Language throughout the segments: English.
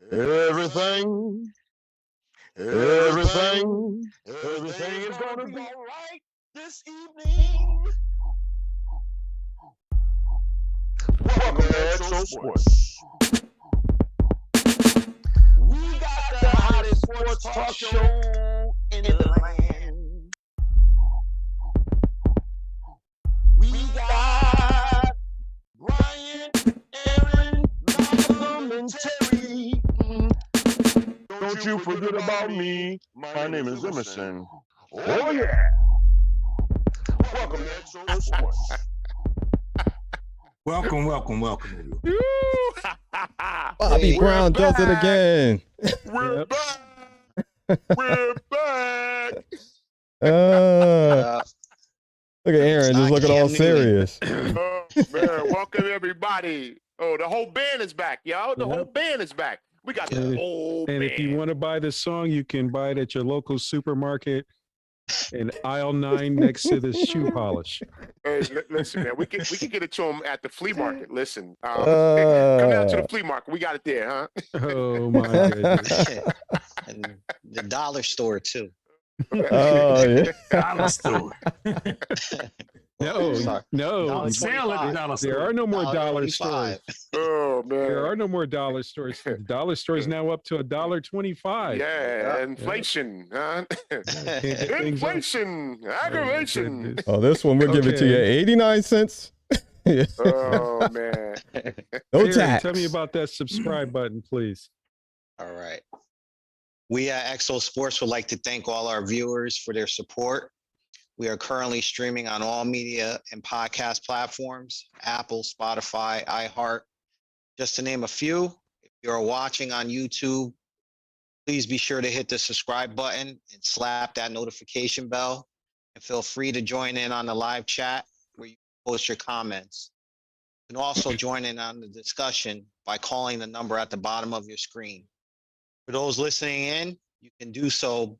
Everything Everything is gonna be all right this evening. Welcome to Exo Sports. We got the hottest sports talk show in the land. We got Brian, Aaron, Malcolm, and Terry. Don't you forget about me. My name is Emerson. Oh, yeah. Welcome to Exo Sports. Welcome. Bobby Brown does it again. We're back. We're back. Look at Aaron, just looking all serious. Oh, man, welcome everybody. Oh, the whole band is back, y'all. The whole band is back. We got the whole band. And if you want to buy this song, you can buy it at your local supermarket in aisle 9 next to the shoe polish. Hey, listen, man, we can get it to them at the flea market. Listen, come down to the flea market. We got it there, huh? Oh, my goodness. And the dollar store too. Oh, yeah. Dollar store. No. Sale at the dollar store. There are no more dollar stores. Oh, man. There are no more dollar stores. The dollar store is now up to $1.25. Yeah, inflation, huh? Inflation, aggravation. Oh, this one we'll give it to you 89 cents. Oh, man. No Aaron, tax. tell me about that subscribe button, please. All right. We at Exo Sports would like to thank all our viewers for their support. We are currently streaming on all media and podcast platforms, Apple, Spotify, iHeart, just to name a few. If you're watching on YouTube, please be sure to hit the subscribe button and slap that notification bell. And feel free to join in on the live chat where you post your comments. You can also join in on the discussion by calling the number at the bottom of your screen. For those listening in, you can do so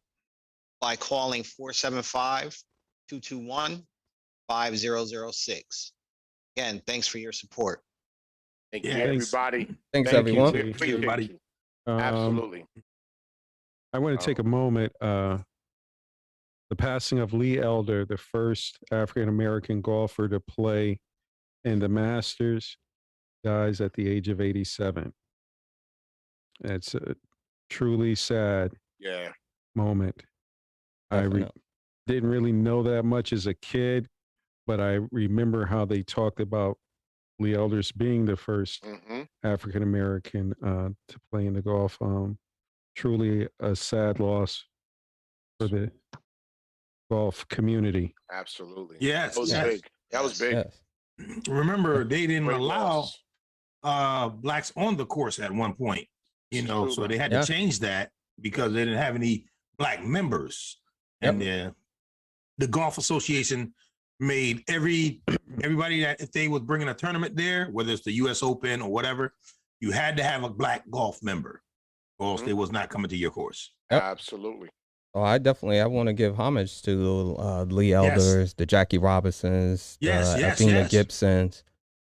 by calling 475-221-5006. Again, thanks for your support. Thank you, Thanks. everybody. Thanks, Thank you, everyone. T. Appreciate everybody. you. Um, Absolutely. I want to take a moment. The passing of Lee Elder, the first African-American golfer to play in the Masters, dies at the age of 87. It's a truly sad Yeah. moment. I Definitely. didn't really know that much as a kid, but I remember how they talked about Lee Elders being the first Mm-hmm. African American to play in the golf. Truly a sad loss for the golf community. Absolutely. Yes. That was Yes. big. That was big. Yes. Remember, they didn't Great allow loss. blacks on the course at one point, It's so true. they had Yeah. to change that because they didn't have any black members. And the Golf Association made everybody that if they was bringing a tournament there, whether it's the U.S. Open or whatever, you had to have a black golf member, or else they was not coming to your course. Yep. Absolutely. Oh, I want to give homage to Lee Elders, the Jackie Robinsons, Yes, the yes, Athena yes. Gibsons.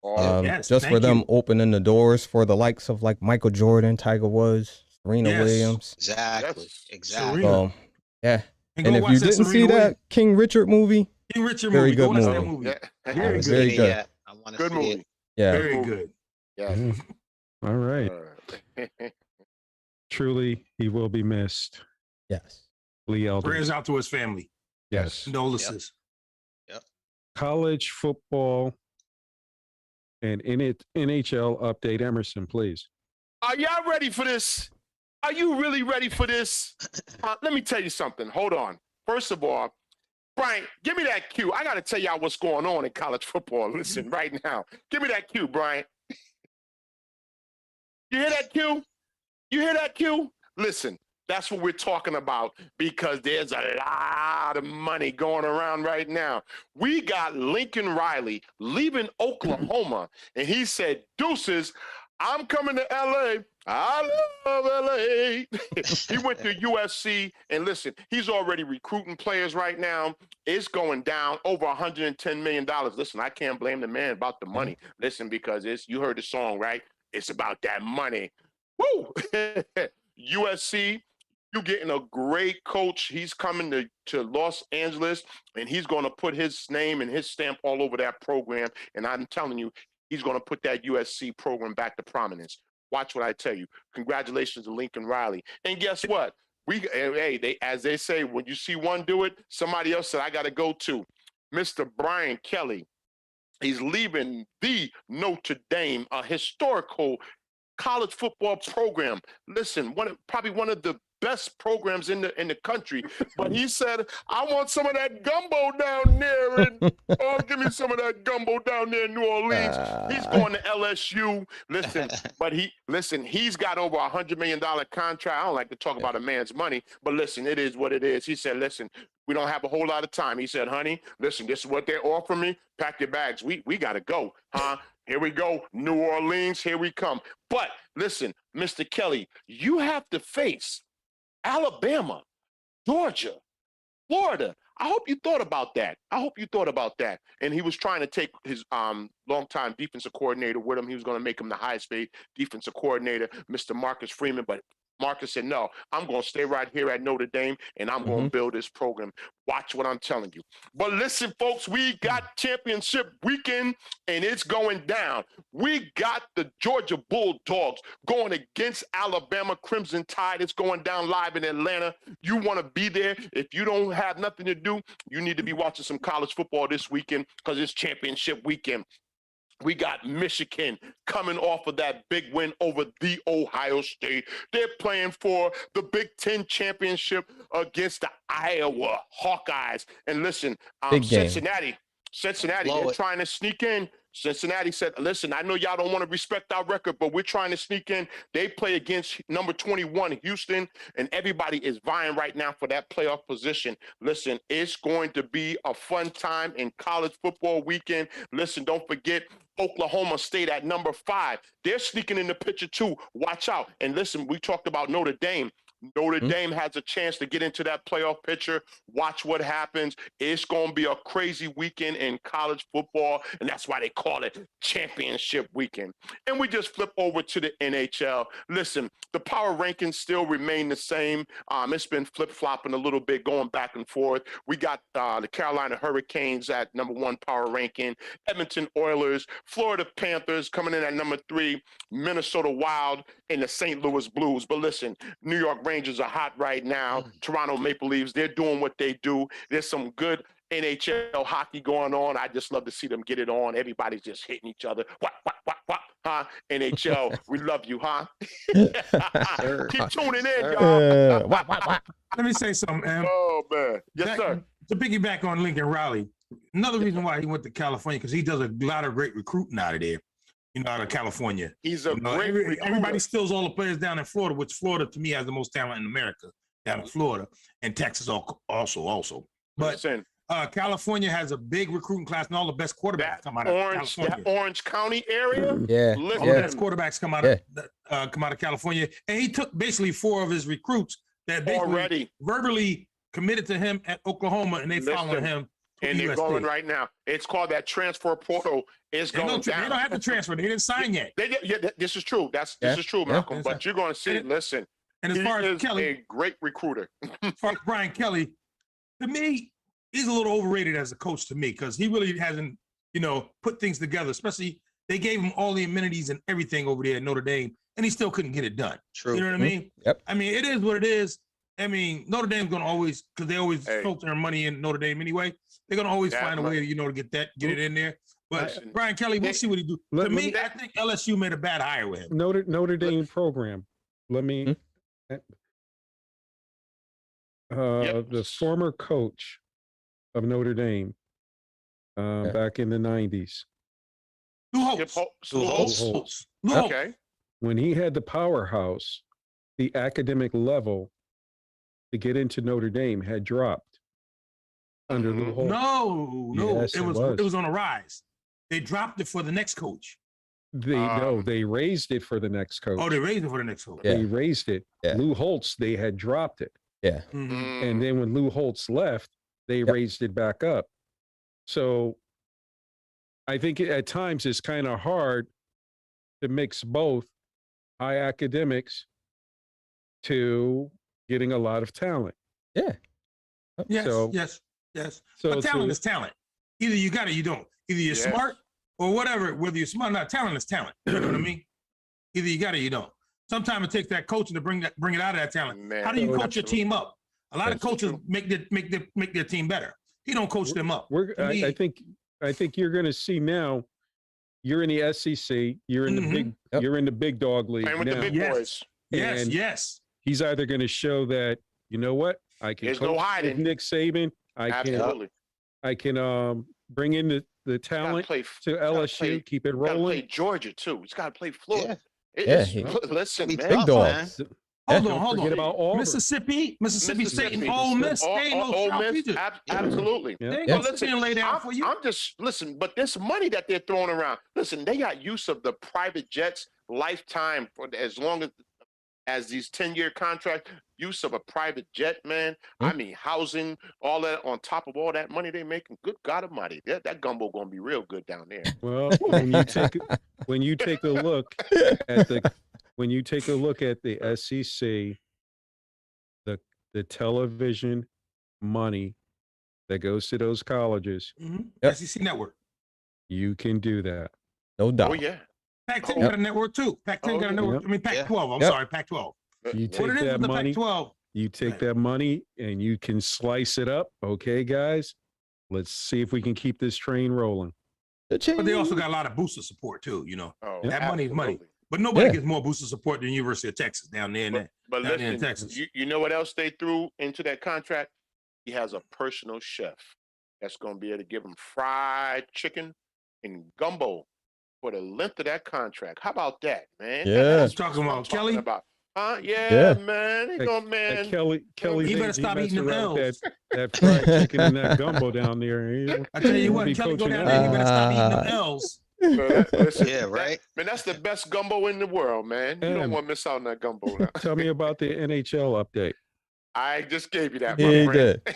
Yes, Just for thank them you. opening the doors for the likes of like Michael Jordan, Tiger Woods, Serena Yes. Williams. Exactly. Yes. Exactly. Serena. Yeah. And And go if watch you that didn't see Serena that King Richard movie, King Richard very movie, go good watch that movie. movie. Yeah. I Very haven't good. seen Very it good. yet. I want to Good see movie. it. yeah. Very movie. good. Yeah. All right. Truly, he will be missed. Yes. Lee Elder. Prayers out to his family. Yes. Condolences. College football and NHL update. Emerson, please. Are y'all ready for this? Are you really ready for this? Let me tell you something. Hold on. First of all, Brian, give me that cue. I got to tell y'all what's going on in college football. Listen, right now. Give me that cue, Brian. You hear that cue? You hear that cue? Listen, that's what we're talking about because there's a lot of money going around right now. We got Lincoln Riley leaving Oklahoma, and he said, deuces, I'm coming to L.A. I love L.A. He went to USC, and listen, he's already recruiting players right now. It's going down over $110 million. Listen, I can't blame the man about the money. Listen, because you heard the song, right? It's about that money. Woo! USC, you getting a great coach. He's coming to Los Angeles, and he's going to put his name and his stamp all over that program. And I'm telling you, he's going to put that USC program back to prominence. Watch what I tell you. Congratulations to Lincoln Riley. And guess what? As they say, when you see one do it, somebody else said, I got to go too. Mr. Brian Kelly, he's leaving the Notre Dame, a historical college football program. Listen, probably one of the best programs in the country. But he said, I want some of that gumbo down there. And, give me some of that gumbo down there in New Orleans. He's going to LSU. He's got over $100 million contract. I don't like to talk about a man's money, but listen, it is what it is. He said, listen, we don't have a whole lot of time. He said, honey, listen, this is what they're offering me. Pack your bags. We got to go, huh? Here we go. New Orleans, here we come. But listen, Mr. Kelly, you have to face Alabama, Georgia, Florida. I hope you thought about that. And he was trying to take his longtime defensive coordinator with him. He was going to make him the highest paid defensive coordinator, Mr. Marcus Freeman. But Marcus said, no, I'm going to stay right here at Notre Dame, and I'm going to build this program. Watch what I'm telling you. But listen, folks, we got championship weekend, and it's going down. We got the Georgia Bulldogs going against Alabama Crimson Tide. It's going down live in Atlanta. You want to be there. If you don't have nothing to do, you need to be watching some college football this weekend because it's championship weekend. We got Michigan coming off of that big win over the Ohio State. They're playing for the Big Ten championship against the Iowa Hawkeyes. And listen, Cincinnati, they're trying to sneak in. Cincinnati said, listen, I know y'all don't want to respect our record, but we're trying to sneak in. They play against number 21, Houston, and everybody is vying right now for that playoff position. Listen, it's going to be a fun time in college football weekend. Listen, don't forget Oklahoma State at number 5. They're sneaking in the picture too. Watch out. And listen, we talked about Notre Dame. Notre Dame has a chance to get into that playoff picture. Watch what happens. It's going to be a crazy weekend in college football, and that's why they call it championship weekend. And we just flip over to the NHL. Listen, the power rankings still remain the same. It's been flip-flopping a little bit, going back and forth. We got the Carolina Hurricanes at number 1 power ranking, Edmonton Oilers, Florida Panthers coming in at number 3, Minnesota Wild, and the St. Louis Blues. But listen, New York Rangers are hot right now. Toronto Maple Leafs, they're doing what they do. There's some good NHL hockey going on. I just love to see them get it on. Everybody's just hitting each other. What, huh? NHL, we love you, huh? Keep tuning in, y'all. Let me say something, man. Oh, man. Yes, sir. To piggyback on Lincoln Riley, another reason why he went to California, because he does a lot of great recruiting out of there. Out of California. He's a great everybody steals all the players down in Florida, which Florida to me has the most talent in America, down in Florida, and Texas also. But California has a big recruiting class, and all the best quarterbacks come out of California. That Orange County area? All the best quarterbacks come out of California. And he took basically 4 of his recruits that basically verbally committed to him at Oklahoma, and they followed him. And they're going right now. It's called that transfer portal. It's going down. They don't have to transfer. They didn't sign yet. This is true. This is true, Malcolm. But you're going to see. Listen, and as far as Kelly, a great recruiter. As far as Brian Kelly, to me, he's a little overrated as a coach to me because he really hasn't, put things together. Especially they gave him all the amenities and everything over there at Notre Dame, and he still couldn't get it done. True. You know what I mean? Yep. I mean, it is what it is. I mean, Notre Dame's going to always, because they always filter money in Notre Dame anyway. They're going to always find a way to, get it in there. But Brian Kelly, we'll see what he do. To me, I think LSU made a bad hire with him. Notre Dame program. Let me. The former coach of Notre Dame back in the 90s. Lou Holtz. Okay. When he had the powerhouse, the academic level to get into Notre Dame had dropped under Lou Holtz. No, Yes, it was on a rise. They dropped it for the next coach. They raised it for the next coach. Oh, they raised it for the next coach. They raised it. Lou Holtz, they had dropped it. Yeah. And then when Lou Holtz left, they raised it back up. So I think at times it's kind of hard to mix both high academics to getting a lot of talent. Yeah. Yes, So- yes. So But talent to- is talent. Either you got it or you don't. Either you're Yes. smart or whatever, whether you're smart or not, talent is talent. You know what I mean? Either you got it or you don't. Sometimes it takes that coaching to bring it out of that talent. Man, How do you so- coach your team up? A lot of That's coaches true. make their team better. He don't coach them up. To me, I think you're going to see now. You're in the SEC. You're in the big. Yep. You're in the big dog league Playing with now. the big Yes. boys. yes, and- yes. He's either going to show that, you know what, I can There's coach no with hiding. Nick Saban. Absolutely. I can bring in the Gotta talent play, to LSU. play- Keep it gotta play rolling. Georgia too. He's got to play Florida. Yeah, It's- he- listen, Be man. Big tough, dogs. man. Hold Yeah. on, hold Forget on. about Auburn. Mississippi State, and Mississippi. Ole Miss. They ain't no Ole South Miss, either. absolutely. Yeah. They ain't Yeah. gonna sit there and lay down for you. I'm just listen, but this money that they're throwing around. Listen, they got use of the private jets lifetime for as long as these 10-year contracts. Use of a private jet, man. I mean, housing, all that on top of all that money they making. Good God Almighty, that gumbo gonna be real good down there. Well, when you take a look at the SEC, the television money that goes to those colleges, Yep. SEC Network. you can do that. No doubt. Oh yeah. Pac-10 Yep. got a network too. Pac-10 Oh, got a yeah. network. I mean, Pac-12. I'm Yep. sorry, Pac-12. You What take it is that the money, Pac-12. you take Right. that money, and you can slice it up. Okay, guys, let's see if we can keep this train rolling. But they also got a lot of booster support too. You know, Oh, that money is money. absolutely. But nobody Yeah. gets more booster support than University of Texas down there. But down there in listen, Texas. you know what else they threw into that contract? He has a personal chef that's going to be able to give him fried chicken and gumbo for the length of that contract. How about that, man? Yeah. Talking That's what I'm about Kelly? about. Huh? Yeah, Yeah. man. They Hey, go, Hey, man. Kelly, You better he stop messed eating the around with L's. that fried chicken and that gumbo down there. I tell you He'll what, be Kelly go coaching down that there. You better stop eating them Uh, L's. Listen, Yeah, right. man, that's the best gumbo in the world, man. You Yeah. don't want to miss out on that gumbo. Now. Tell me about the NHL update. I just gave you that, Yeah, my he friend. did.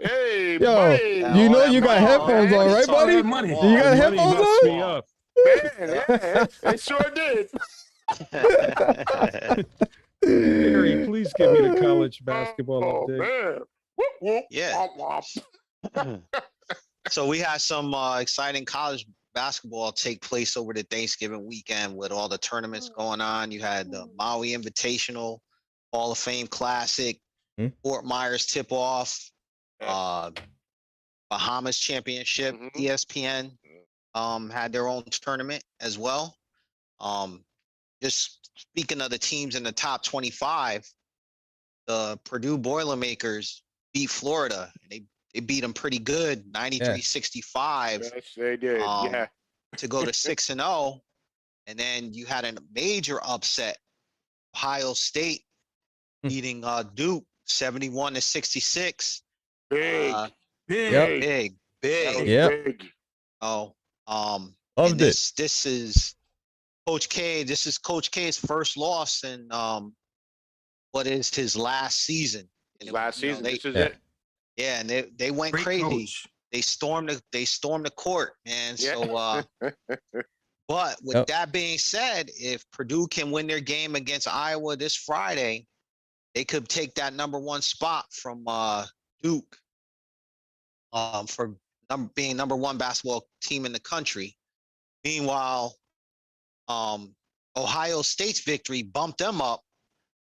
Hey, Yo, buddy. you know all you that got money, headphones man. on, right, It's all buddy? that money. You got Money headphones messed on? me up. Man, yeah, they sure did. Harry, please give me the college basketball Oh, update. man. Whoop, whoop, Yeah. womp, womp. So we had some exciting college basketball take place over the Thanksgiving weekend with all the tournaments going on. You had the Maui Invitational, Hall of Fame Classic, Hmm. Fort Myers Tip-Off, Yeah. Bahamas Championship. Mhm. ESPN had their own tournament as well. Just speaking of the teams in the top 25, the Purdue Boilermakers beat Florida. They beat them pretty good, 93-65. Yes, they did. Um, Yeah. To go to 6-0, and then you had a major upset. Ohio State Hmm. beating Duke 71-66. Big. Big. Yep. Big, That was big. Yep. big. Oh, Loved and it. this is Coach K. This is Coach K's first loss in what is his last season. And Last you know, season. they- This is Yeah. it. yeah, and they went Great crazy. coach. They stormed the court, man. Yeah. So but with Yep. that being said, if Purdue can win their game against Iowa this Friday, they could take that number one spot from Duke for being number one basketball team in the country. Meanwhile, Ohio State's victory bumped them up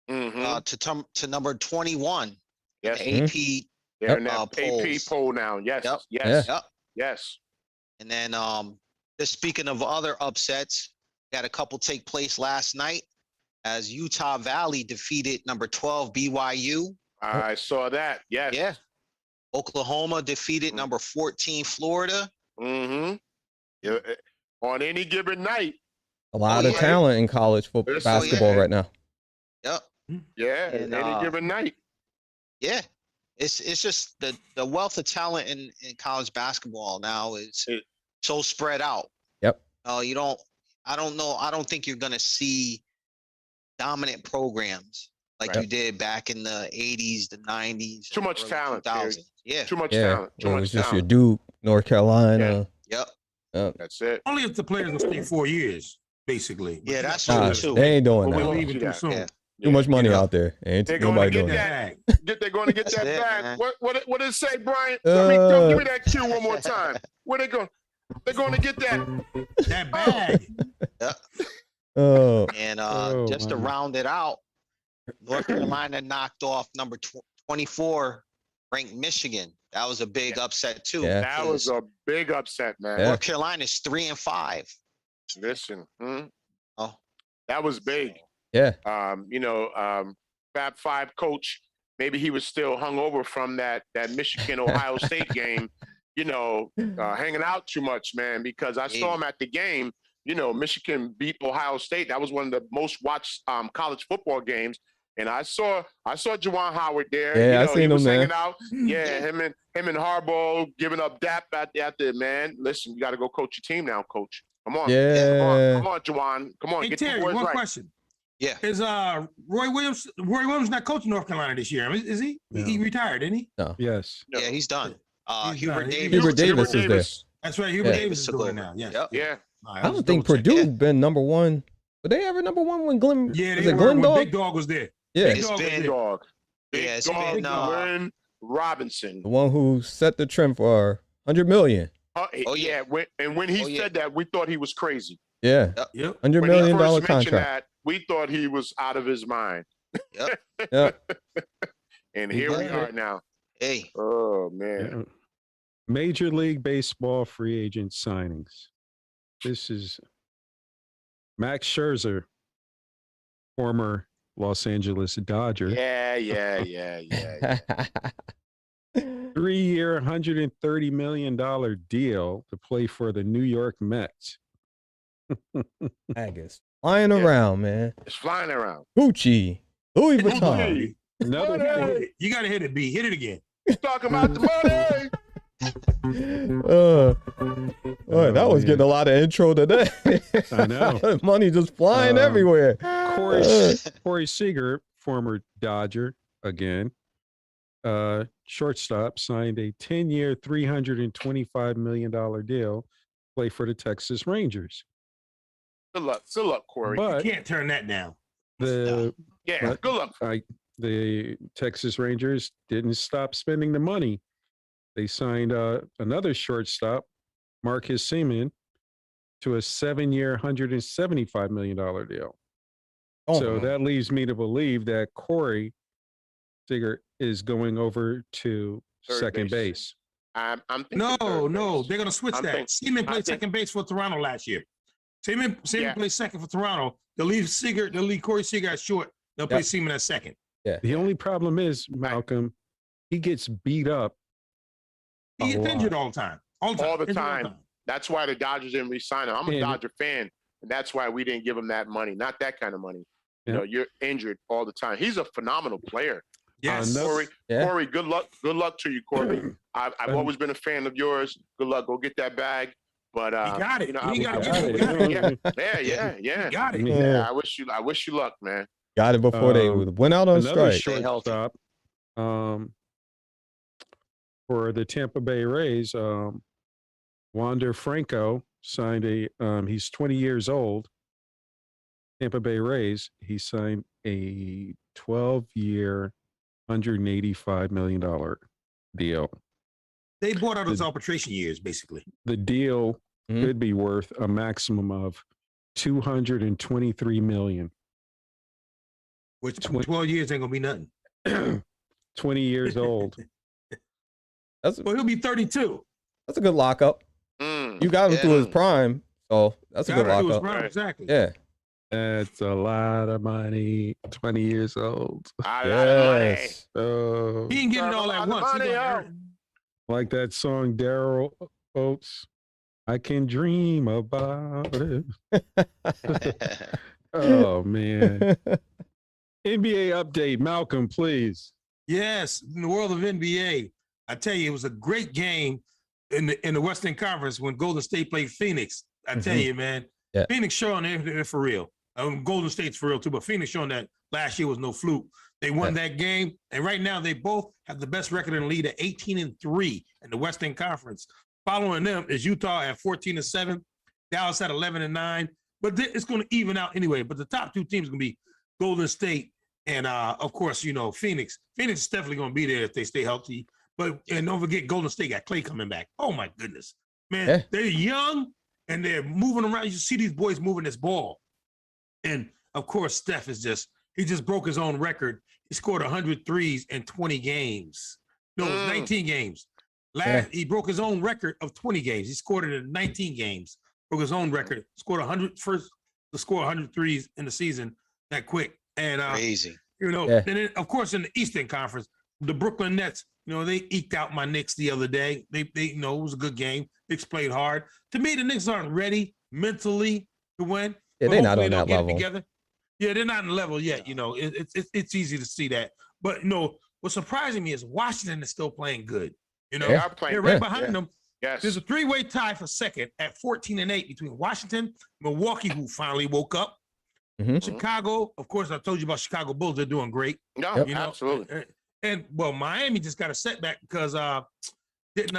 Mhm. to number 21 Yes. in the AP. They're in that Polls. AP poll now. Yes. Yep. Yes. Yep. Yes. And then just speaking of other upsets, we had a couple take place last night as Utah Valley defeated number 12 BYU. I saw that. Yes. Yeah. Oklahoma defeated number 14 Florida. Mm-hmm. Yeah. On any given night. A lot Oh, of yeah. talent in college football Yes, basketball yeah. right now. Yep. Yeah. And, any given night. Yeah. It's just the wealth of talent in college basketball now is It- so spread out. Yep. I don't think you're gonna see dominant programs like Right. you did back in the 80s, the 90s. Too and much early talent, Terry. 2000s. Yeah. Too much Yeah. talent. Too It much was just your talent. Duke, North Carolina. Yep. That's it. Only if the players will stay 4 years. basically. Yeah, that's Nah, true too. they ain't doing We're Well, that. we leaving too that. soon. Yeah. Too much money You know, out there. Ain't They're nobody gonna doing get that. that. They're going to get That's that it, back. man. What did it say, Brian? Give me that cue one more time. Where they going? They're going to get that. That bag. Oh, And Oh, just to wow. round it out, North Carolina knocked off number 24 ranked Michigan. That was a big upset too. Yeah. That was a big upset, man. Yeah. North Carolina's 3-5. Listen, Oh, that was big. yeah. Fab Five coach, maybe he was still hungover from that Michigan Ohio State game, hanging out too much, man, because I saw him at the game. Michigan beat Ohio State. That was one of the most watched college football games. And I saw Juwan Howard there. Yeah, I he seen was him, hanging man. out. Yeah, him and Harbaugh giving up dap out there, man. Listen, you got to go coach your team now, coach. Come on. Yeah. Come on, Juwan. Come on. Hey, Get Terry, the boys one right. question. yeah. Is Roy Williams not coaching North Carolina this year? Is he? No. He retired, didn't he? Yes. No. Yeah, he's done. He's Hubert done. Davis. Hubert Davis is there. That's right. Hubert Yeah. Davis is Took doing it over. now. Yes. Yep. Yeah. All right, I don't think Purdue been number one. Were they ever number one when Glenn? Yeah, was they it were Glenn when Dog? Big Dog was there. Yeah, Big It's Dog was been- there. Dog. Big Yeah, it's Dog, been, Glenn Robinson. the one who set the trend for 100 million. Oh, yeah. When he Oh, yeah. said that, we thought he was crazy. Yeah, Yep. $100 When he million first mentioned contract. that, we thought he was out of his mind. Yep. Yeah, And He here we got are it. now. Hey, Oh man. Yeah. Major League Baseball free agent signings. This is Max Scherzer, former Los Angeles Dodger, Yeah. 3-year, $130 million deal to play for the New York Mets. Agus flying Yeah. around, man. It's flying around. Gucci, Louis Hit it, Vuitton. B. Another Money. You gotta hit it, B. Hit it again. He's talking about the money. Boy, that was man. getting a lot of intro today. I know. Money just flying Um, everywhere. Corey Seager, former Dodger, again, shortstop, signed a 10-year, $325 million deal to play for the Texas Rangers. Good luck, Corey. But You can't turn that down. the Yeah, but- good luck. the Texas Rangers didn't stop spending the money. They signed another shortstop, Marcus Semien, to a 7-year, $175 million deal. Oh, So man. that leaves me to believe that Corey Seager is going over to Third second base. base. I'm thinking No, third base. they're gonna switch I'm that. thinking- Seaman I played think- second base for Toronto last year. Seaman Yeah. played second for Toronto. They'll leave Corey Seager at short. They'll play Yep. Seaman at second. The only problem is, Malcolm, he gets beat up. He a gets lot. injured all the time. All the time. All the Injured time. That's why the Dodgers didn't re-sign him. I'm a And- Dodger fan, and that's why we didn't give him that money. Not that kind of money. Yeah. You're injured all the time. He's a phenomenal player. Yes. Another- Corey, Yeah. Corey, good luck. Good luck to you, Corey. I've always been a fan of yours. Good luck. Go get that bag. But He got it. I He wish- got Got it. it. yeah. He got it. Yeah, I wish you luck, man. Got it before they went out on Another strike. Stay healthy. shortstop for the Tampa Bay Rays, Wander Franco signed he's 20 years old. Tampa Bay Rays, he signed a 12-year, $185 million deal. They bought out his arbitration years, basically. The deal Mhm. could be worth a maximum of $223 million. Which 12 years ain't gonna be nothing. 20 years old. That's Well, he'll be 32. a good lockup. Mm. You got him through his Yeah. prime, so that's a good Got it. It was lockup. right, exactly. Yeah. That's a lot of money. 20 years old. A lot of money. Yes. Oh, He ain't getting it all at once. He Money, gonna yo. earn like that song, Daryl Oates. I can dream about it. Oh man. NBA update, Malcolm, please. Yes, in the world of NBA, I tell you, it was a great game in the Western Conference when Golden State played Phoenix. I tell Mhm. you, man, Yeah. Phoenix showing they're for real. Golden State's for real too, but Phoenix showing that last year was no fluke. They won that game, and right now they both have the best record in the league at 18-3 in the Western Conference. Following them is Utah at 14-7, Dallas at 11-9, but it's going to even out anyway. But the top two teams are going to be Golden State and, of course, Phoenix. Phoenix is definitely going to be there if they stay healthy. And don't forget, Golden State got Klay coming back. Oh, my goodness. Man, they're young, and they're moving around. You see these boys moving this ball. And, of course, Steph he just broke his own record. He scored 100 threes in 20 games. No, it was 19 games. He broke his own record of 20 games. He scored it in 19 games. Broke his own record. Scored 100 first to score 100 threes in the season that quick. And crazy. And then of course in the Eastern Conference, the Brooklyn Nets, they eked out my Knicks the other day. They it was a good game. Knicks played hard. To me, the Knicks aren't ready mentally to win. Yeah, they're not on that level. Together. Yeah, they're not on the level yet. It's easy to see that. But what's surprising me is Washington is still playing good. They're right behind them. Yes. There's a three-way tie for second at 14-8 between Washington, Milwaukee, who finally woke up, Chicago. Of course, I told you about Chicago Bulls. They're doing great. No, absolutely. And Miami just got a setback because didn't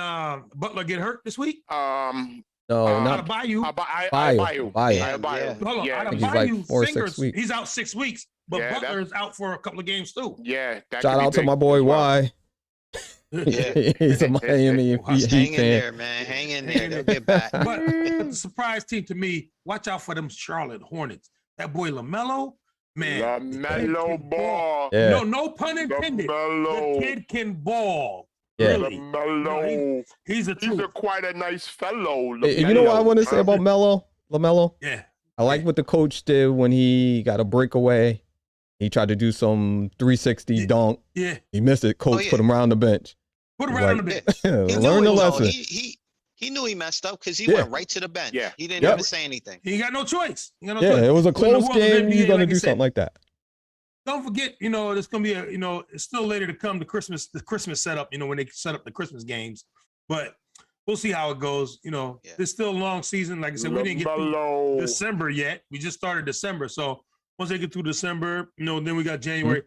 Butler get hurt this week? No, not Bayou. Bayou. Hold on, Yeah. out of He's like Bayou, 4 or Fingers, 6 weeks. he's out 6 weeks, but Yeah, Butler's out for a couple of games too. Yeah. Shout out to my boy Y. Yeah. He's a Miami Just hang Heat in fan. there, man. Hang in there. They'll get back. But the surprise team to me, watch out for them Charlotte Hornets. That boy LaMelo, man. LaMelo ball. Yeah. No pun intended. LaMelo. The kid can ball. Yeah. Really. LaMelo. He's a quite a nice fellow. You know what I want to say about LaMelo? Yeah. I like what the coach did when he got a breakaway. He tried to do some 360 dunk. Yeah. He missed it. Coach put him around the bench. Put him right on the bench. Learn the lesson. He knew he messed up because he went right to the bench. Yeah. He didn't even say anything. He got no choice. It was a close game. You're going to do something like that. Don't forget, there's going to be it's still later to come, the Christmas setup, when they set up the Christmas games. But we'll see how it goes. There's still a long season. Like I said, we didn't get through December yet. We just started December. So once they get through December, then we got January.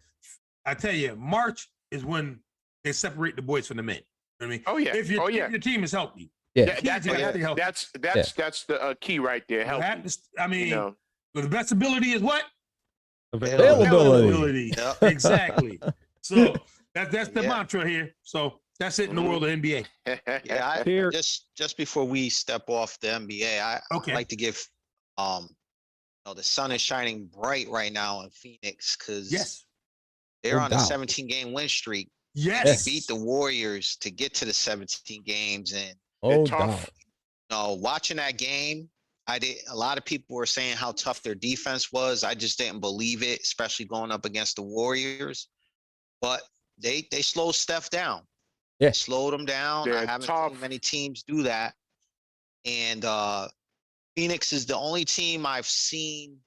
I tell you, March is when they separate the boys from the men. You know what I mean? Oh, yeah. If your team is healthy. Yeah. That's the key right there. Healthy. The best ability is what? Availability. Yep. Exactly. So that's the mantra here. So that's it in the world of NBA. Yeah, just before we step off the NBA, I'd like to give the sun is shining bright right now in Phoenix because they're on a 17-game win streak. Yes. They beat the Warriors to get to the 17 games, and watching that game, a lot of people were saying how tough their defense was. I just didn't believe it, especially going up against the Warriors. But they slowed Steph down. Yeah. They slowed him down. I haven't seen many teams do that. And Phoenix is the only team I've seen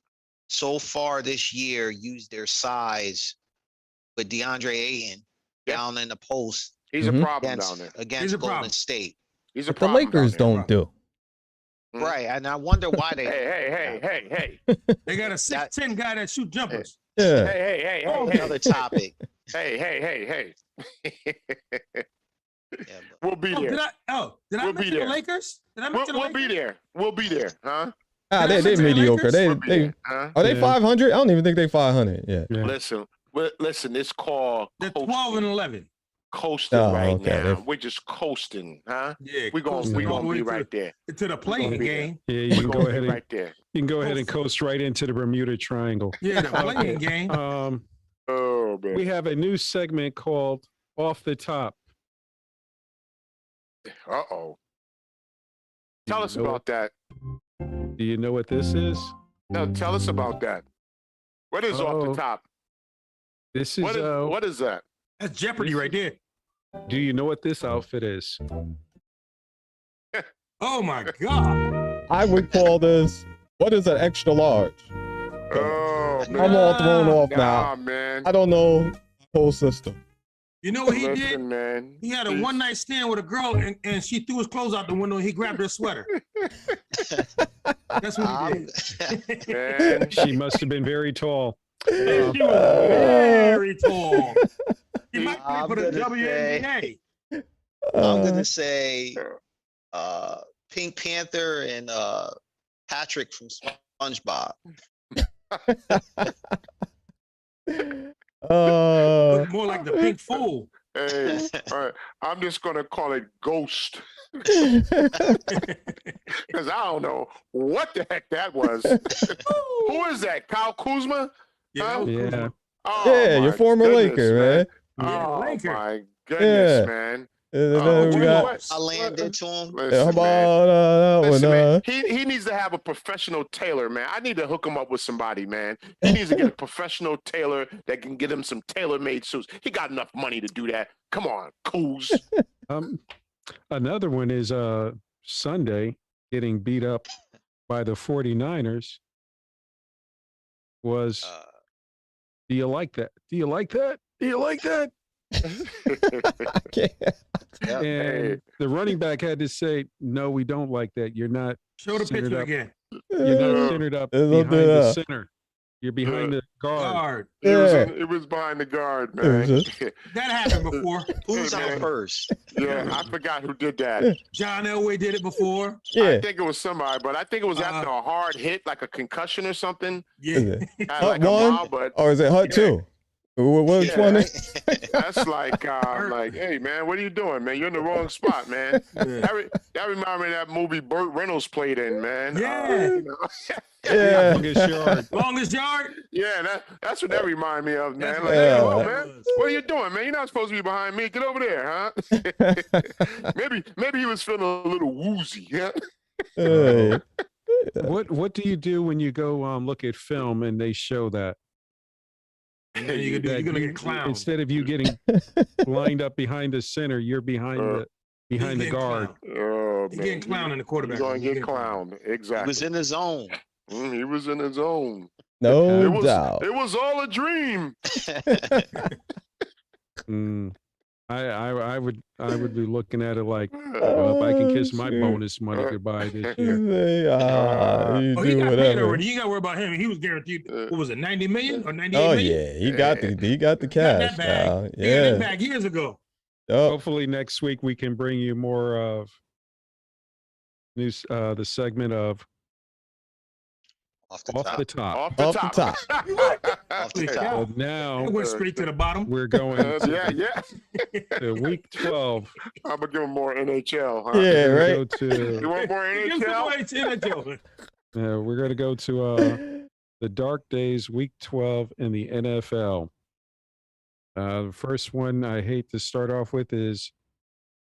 so far this year use their size with DeAndre Ayton down in the post. He's a problem down there. Against Golden State. He's a problem. The Lakers don't do. Right, and I wonder why they. Hey! They got a 6'10" guy that shoot jumpers. Yeah. Hey! Another topic. Hey! Yeah, we'll be there. Did I mention the Lakers? We'll be there. We'll be there, huh? They're mediocre. Are they 500? I don't even think they 500. Yeah. Listen. It's called. They're 12-11. Coasting right now. We're just coasting, huh? Yeah, we're gonna be right there to the playing game. Yeah, you can go ahead right there. You can go ahead and coast right into the Bermuda Triangle. Yeah, the playing game. Oh man. We have a new segment called Off the Top. Uh-oh. Tell us about that. Do you know what this is? No, tell us about that. What is off the top? This is what is that? That's Jeopardy right there. Do you know what this outfit is? Oh my God. I would call this, what is an extra large? Oh, man. I'm all thrown off now. Man. I don't know the whole system. You know what he did? Man. He had a one-night stand with a girl, and she threw his clothes out the window, and he grabbed her sweater. That's what he did. Man. She must have been very tall. She was very tall. He might play for the WNBA. I'm going to say Pink Panther and Patrick from SpongeBob. More like the pink fool. Hey, all right. I'm just gonna call it Ghost because I don't know what the heck that was. Who is that? Kyle Kuzma? Yeah, Yeah. Oh, Yeah, your my former goodness, Laker, man. Yeah, Oh Laker. my goodness, Yeah. man. And Oh, then we what- got, what- I landed to him. how Listen, man. about that one? Listen, man. He needs to have a professional tailor, man. I need to hook him up with somebody, man. He needs to get a professional tailor that can get him some tailor-made suits. He got enough money to do that. Come on, Kuz. Another one is Sunday getting beat up by the 49ers was, do you like that? Do you like that? Do you like that? I can't. Yep. And the running back had to say, no, we don't like that. You're not Show the centered picture up. again. You're not centered up Don't behind do the that. center. You're behind the guard. Guard. It was behind the guard, man. That happened before. Who's Hey, out man. first? Yeah, I forgot who did that. John Elway did it before. Yeah. I think it was somebody, but I think it was after a hard hit, like a concussion or something. Yeah. Had Hut like a one? mile, but Or is it Hut 2? Which Yeah, one right? is? that's like, hey, man, what are you doing, man? You're in the wrong spot, man. Yeah. That reminds me of that movie Burt Reynolds played in, man. Yeah. You know? Yeah. Longest yard. Longest yard. Yeah, that's what that reminded me of, man. That's Like, what hey, that whoa, was. man, what are you doing, man? You're not supposed to be behind me. Get over there, huh? maybe he was feeling a little woozy. Yeah. Hey. What do you do when you go look at film and they show that? And then you're gonna That get clowned. Instead of you getting lined up behind the center, you're behind the He's getting guard. clowned. Oh, He's man. getting clowned in the quarterback. He's going He's to get getting clowned. clowned. He Exactly. was in the zone. He was in his zone. No doubt. It was all a dream. I would be looking at it like, well, if I can kiss my shoot. bonus money goodbye this year. Say, you Oh, he do got paid whatever. already. You got to worry about him. He was guaranteed. What was it? 90 million or 98 Oh million? yeah, he got the Got cash. that bag. Now. He got that Yeah. bag years ago. Oh, Hopefully next week we can bring you more of news, the segment of Off the Off top. the Top. Off the Off the top. Off the Yeah. top. So now It went straight to the bottom. we're going yeah. to week 12. I'm gonna give him more NHL, huh? yeah, We're right. gonna go You want more Give some NHL? away to NHL. we're going to go to the dark days, week 12 in the NFL. The first one I hate to start off with is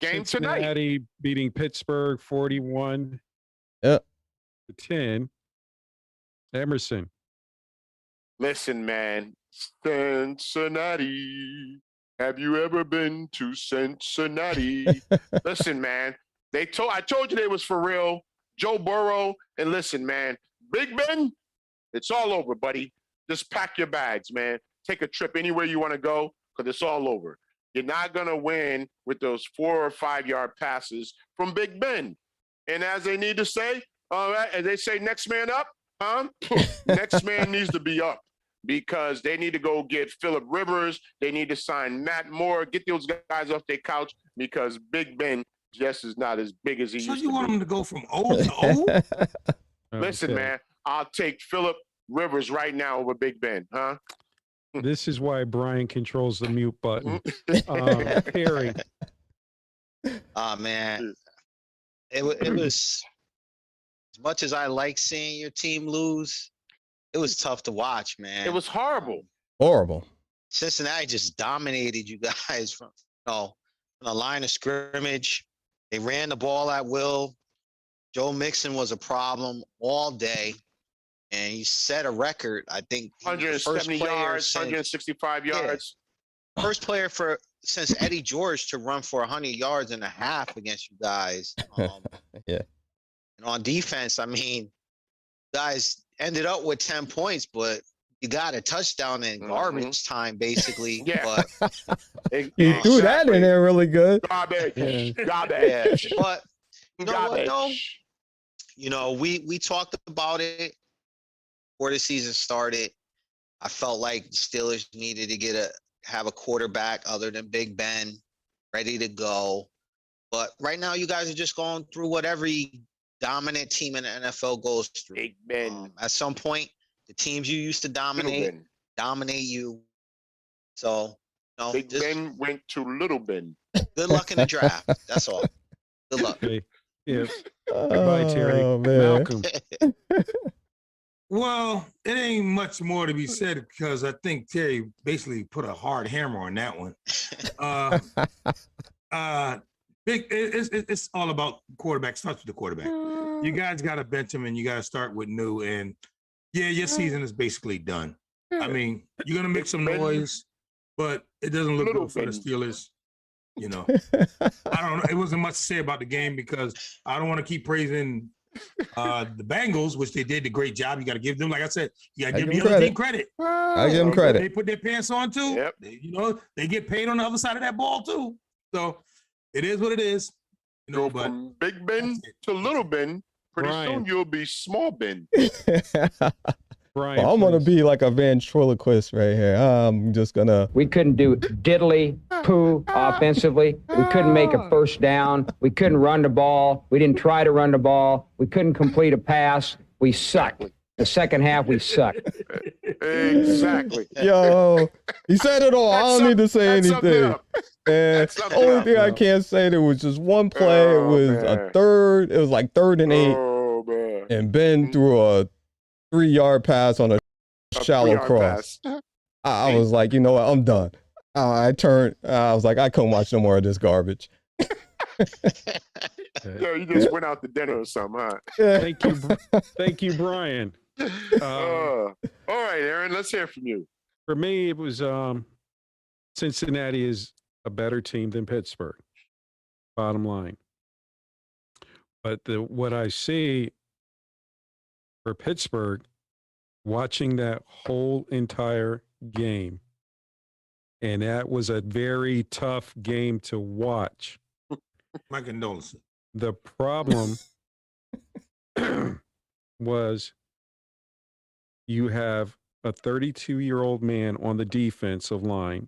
Game tonight. Cincinnati beating Pittsburgh 41 Yep. to 10. Emerson. Listen, man. Cincinnati. Have you ever been to Cincinnati? Listen, man. I told you they was for real. Joe Burrow. And listen, man. Big Ben, it's all over, buddy. Just pack your bags, man. Take a trip anywhere you want to go because it's all over. You're not going to win with those 4 or 5 yard passes from Big Ben. And as they need to say, as they say, next man up, huh? Next man needs to be up because they need to go get Phillip Rivers. They need to sign Matt Moore, get those guys off their couch because Big Ben just is not as big as he So used you to want be. him to go from O to O? Listen, Okay. man, I'll take Phillip Rivers right now over Big Ben, huh? This is why Brian controls the mute button. Harry. Oh man, it was as much as I like seeing your team lose. It was tough to watch, man. It was horrible. Horrible. Cincinnati just dominated you guys from from the line of scrimmage. They ran the ball at will. Joe Mixon was a problem all day, and he set a record. I think he was the first 170 player yards, since- 165 yards. First player since Eddie George to run for 100 yards and a half against you guys. Yeah. And on defense, I mean, guys ended up with 10 points, but you got a touchdown in garbage time, basically. Yeah. But, You threw that in there really good. Garbage. Yeah. Garbage. but you know what, though? Garbage. We talked about it before the season started. I felt like the Steelers needed to have a quarterback other than Big Ben ready to go. But right now, you guys are just going through what every dominant team in the NFL goes through. Big Ben. At some point, the teams you used to Little dominate Ben. dominate you. So, Big Ben went to Little Ben. good luck in the draft. That's all. Good luck. Okay. Yeah. Goodbye, Terry. Oh, man. Malcolm. Well, it ain't much more to be said because I think Terry basically put a hard hammer on that one. It's all about quarterback. Starts with the quarterback. You guys got to bench him, and you got to start with new. And yeah, your season is basically done. I mean, you're gonna make some noise, but it doesn't look good for the Steelers. You know, I don't know. It wasn't much to say about the game because I don't want to keep praising the Bengals, which they did a great job. You got to give them, like I said, you got to give the other team credit. I give them credit. They put their pants on too. Yep. They get paid on the other side of that ball too. So it is what it is. You know, Go but from Big Ben to Little Ben. Pretty soon you'll be Small Ben. Brian, Well, I'm gonna please. be like a ventriloquist right here. I'm just gonna. We couldn't do diddly poo offensively. We couldn't make a first down. We couldn't run the ball. We didn't try to run the ball. We couldn't complete a pass. We sucked. The second half, we sucked. Exactly. Yo, he said it all. I don't need to say anything. And the only thing I can't say, there was just one play. It was a third. It was like 3rd and 8, Oh, man. and Ben threw a 3-yard pass on a shallow 3-yard cross. pass. I was like, you know what? I'm done. I turned. I was like, I couldn't watch no more of this garbage. Yo, you just went out to dinner or something, huh? Thank you. Thank you, Brian. All right, Aaron, let's hear from you. For me, it was Cincinnati is a better team than Pittsburgh. Bottom line. But what I see for Pittsburgh, watching that whole entire game, and that was a very tough game to watch. my condolences. The problem was you have a 32-year-old man on the defensive line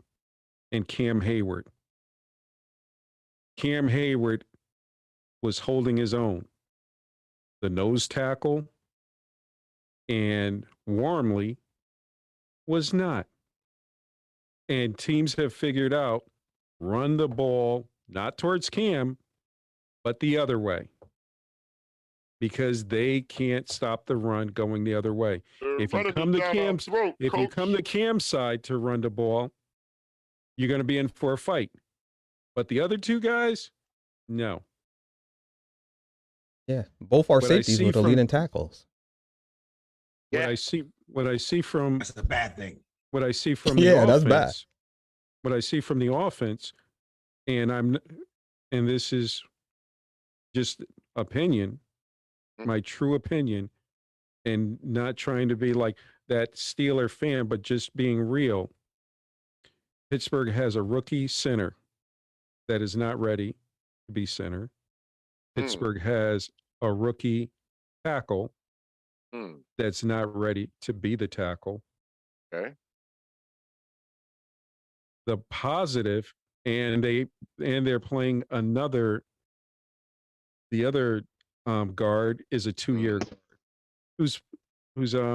and Cam Hayward. Cam Hayward was holding his own. The nose tackle and Wormley was not. And teams have figured out run the ball, not towards Cam, but the other way. Because they can't stop the run going the other way. If you come to Cam's side to run the ball, you're going to be in for a fight. But the other two guys, no. Yeah, both our What I safeties see were the from- leading tackles. Yeah. What I see from That's a bad thing. what I see from Yeah, the that's offense, bad. what I see from the offense, and this is just opinion, my true opinion, and not trying to be like that Steeler fan, but just being real. Pittsburgh has a rookie center that is not ready to be center. Pittsburgh has a rookie tackle that's not ready to be the tackle. Okay. The positive, and they're playing the other guard is a 2-year guard who's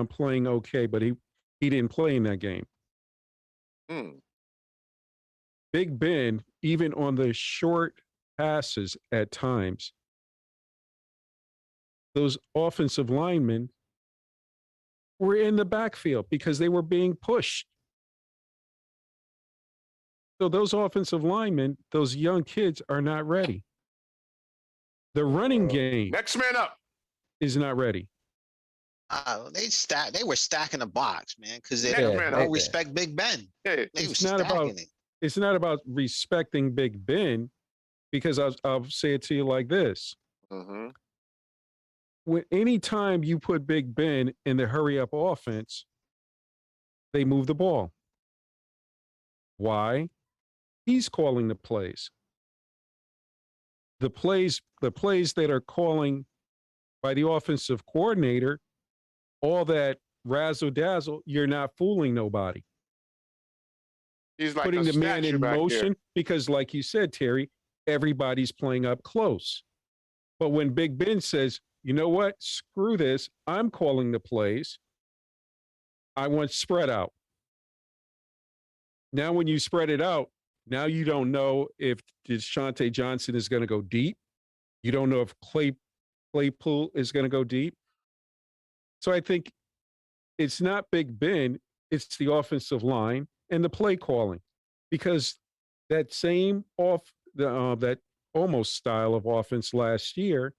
playing okay, but he didn't play in that game. Big Ben, even on the short passes at times, those offensive linemen were in the backfield because they were being pushed. So those offensive linemen, those young kids are not ready. The running game Next man up. is not ready. They were stacking the box, man, because they Yeah, man, don't okay. respect Big Ben. Hey, They were It's not about stacking it. it's not about respecting Big Ben, because I'll say it to you like this. When anytime you put Big Ben in the hurry up offense, they move the ball. Why? He's calling the plays. The plays that are calling by the offensive coordinator, all that razzle dazzle, you're not fooling nobody. he's like Putting a the man statue in back motion, here. because like you said, Terry, everybody's playing up close. But when Big Ben says, you know what? Screw this. I'm calling the plays. I want spread out. Now, when you spread it out, now you don't know if Deshaunte Johnson is going to go deep. You don't know if Claypool is going to go deep. So I think it's not Big Ben. It's the offensive line and the play calling, because that same that almost style of offense last year,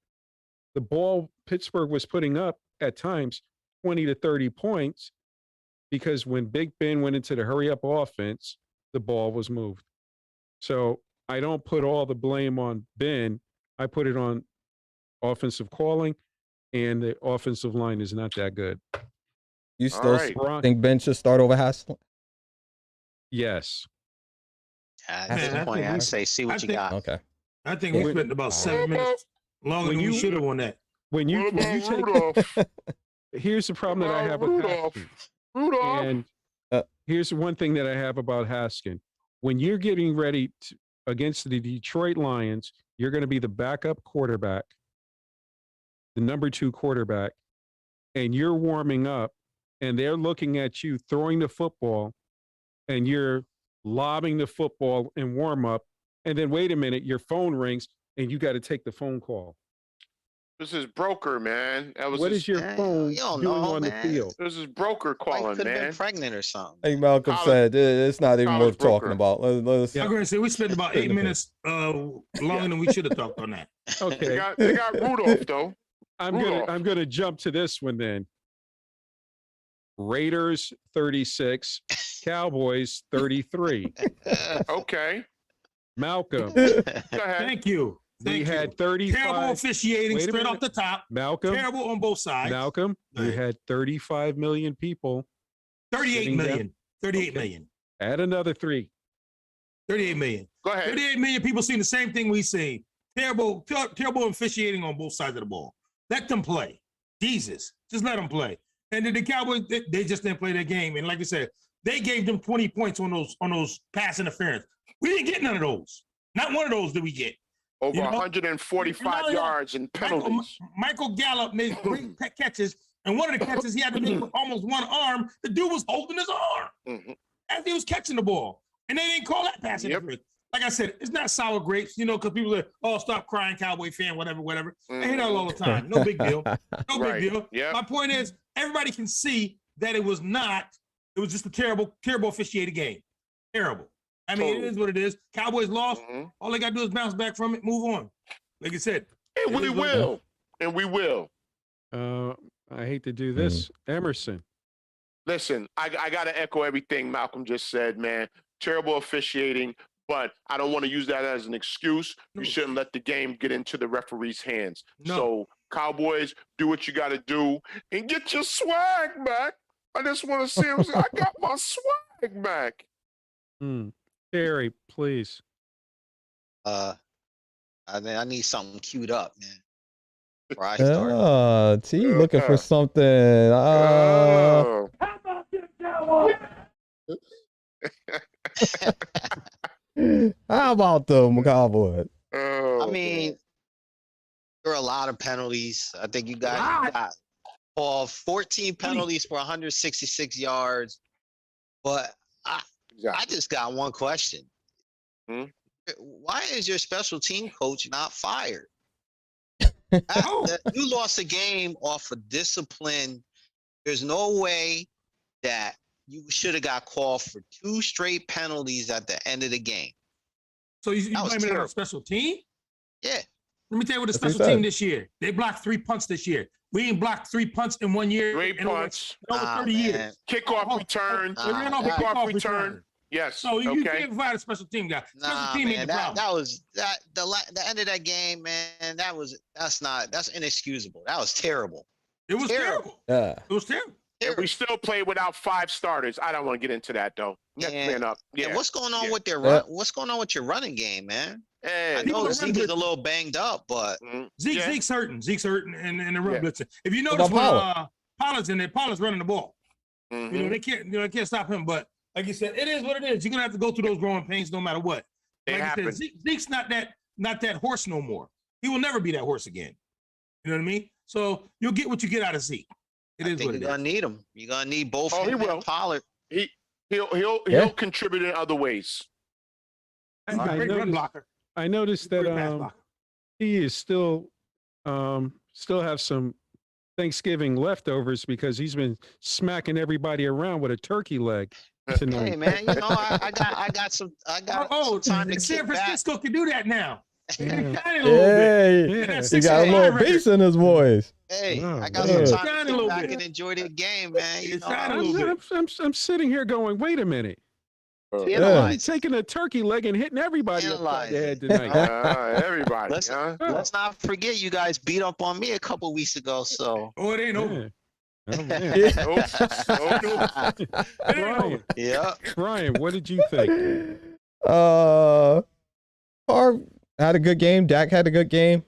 the ball Pittsburgh was putting up at times 20 to 30 points, because when Big Ben went into the hurry up offense, the ball was moved. So I don't put all the blame on Ben. I put it on offensive calling, and the offensive line is not that good. You still think Ben should start over Haskell? Yes. At this point, I say, see what you got. Okay. I think we spent about 7 minutes longer than we should have on that. When you take, here's the problem that I have with Haskell. And here's one thing that I have about Haskell. When you're getting ready against the Detroit Lions, you're going to be the backup quarterback, the number 2 quarterback, and you're warming up, and they're looking at you throwing the football, and you're lobbing the football in warm up, and then wait a minute, your phone rings, and you got to take the phone call. This is broker, man. What is your phone doing on the field? This is broker calling, could have man. been pregnant or something. Like Malcolm said, it's not even worth talking about. Let's I'm going to say we spent about 8 minutes longer than we should have talked on that. Okay. They got Rudolph, though. I'm gonna jump to this one then. Raiders 36, Cowboys 33. Okay. Malcolm. Go ahead. Thank you. We had 35. Terrible officiating straight off the top. Malcolm. Terrible on both sides. Malcolm, you had 35 million people. 38 million. 38 million. Add another 3. 38 million. Go ahead. 38 million people seeing the same thing we see. Terrible officiating on both sides of the ball. Let them play. Jesus. Just let them play. And then the Cowboys, they just didn't play their game. And like I said, they gave them 20 points on those pass interference. We didn't get none of those. Not one of those did we get. Over 145 yards and penalties. Michael Gallup made great catches, and one of the catches he had to make with almost one arm. The dude was holding his arm as he was catching the ball, and they didn't call that pass interference. Like I said, it's not sour grapes, because people are, oh, stop crying, Cowboy fan, whatever. I hear that all the time. No big deal. No big deal. Yep. My point is, everybody can see that it was just a terrible, terrible officiated game. Terrible. I mean, It is what it is. Cowboys lost. All they got to do is bounce back from it, move on. Like I said. And we will. And we will. I hate to do this. Emerson. Listen, I got to echo everything Malcolm just said, man. Terrible officiating, but I don't want to use that as an excuse. You shouldn't let the game get into the referee's hands. No. So, Cowboys, do what you got to do and get your swag back. I just want to see him say, I got my swag back. Terry, please. I need something queued up, man. Before I start. T looking for something. How about this Cowboys? How about them Cowboys? I mean, there are a lot of penalties. I think you guys got 14 penalties for 166 yards. But I just got one question. Why is your special team coach not fired? You lost a game off of discipline. There's no way that you should have got called for 2 straight penalties at the end of the game. So you blame it on a special team? Yeah. Let me tell you what the special team this year. They blocked 3 punts this year. We ain't blocked 3 punts in 1 year. 3 punts. Over 30 years. Kickoff return. Kickoff return. Yes. So you can't provide a special team guy. Special team ain't the problem. The end of that game, man. That's inexcusable. That was terrible. It was terrible. Yeah. It was terrible. And we still played without 5 starters. I don't want to get into that though. Next man up. Yeah. And what's going on with their run? What's going on with your running game, man? I know Zeke is a little banged up, but Zeke's hurting. Zeke's hurting and the run blitzing. If you notice when Pollard's in there, Pollard's running the ball. They can't stop him. But like you said, it is what it is. You're gonna have to go through those growing pains no matter what. Like I said, Zeke's not that horse no more. He will never be that horse again. You know what I mean? So you'll get what you get out of Zeke. It is what you're it gonna is. need him. You're gonna need both Oh, him he will. and Pollard. He'll contribute in other ways. He's a great run blocker. I noticed Great pass that blocker. he is still have some Thanksgiving leftovers because he's been smacking everybody around with a turkey leg tonight. Hey man, you know I got some time to San kick back. Francisco can do that now. Yeah. A little bit. Yeah. He got a little bass in his voice. Hey, Wow. I got Yeah. some time Shine a to little kick back bit. and enjoy the game, man. You It's know, shine a little bit. I'm sitting here going, wait a minute. Analyze. He's taking a turkey leg and hitting everybody upside the head tonight. Everybody. Let's not forget you guys beat up on me a couple weeks ago. So Oh, it ain't over. Yeah. Oh, man. It ain't Brian, over. yeah, Brian, what did you think? Carr had a good game. Dak had a good game.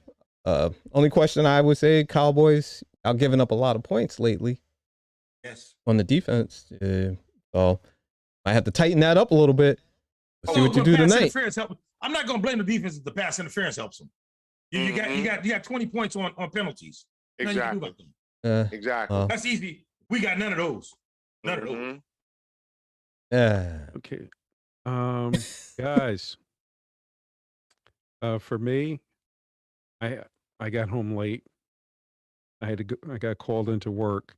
Only question I would say, Cowboys are giving up a lot of points lately Yes. on the defense. So I have to tighten that up a little bit. See what you do Pass tonight. interference help. I'm not going to blame the defense if the pass interference helps them. You got 20 points on penalties. Nothing you can do Exactly. about them. Exactly. That's easy. We got none of those. None of those. Mhm. Yeah. Okay. Guys, for me, I got home late. I got called into work.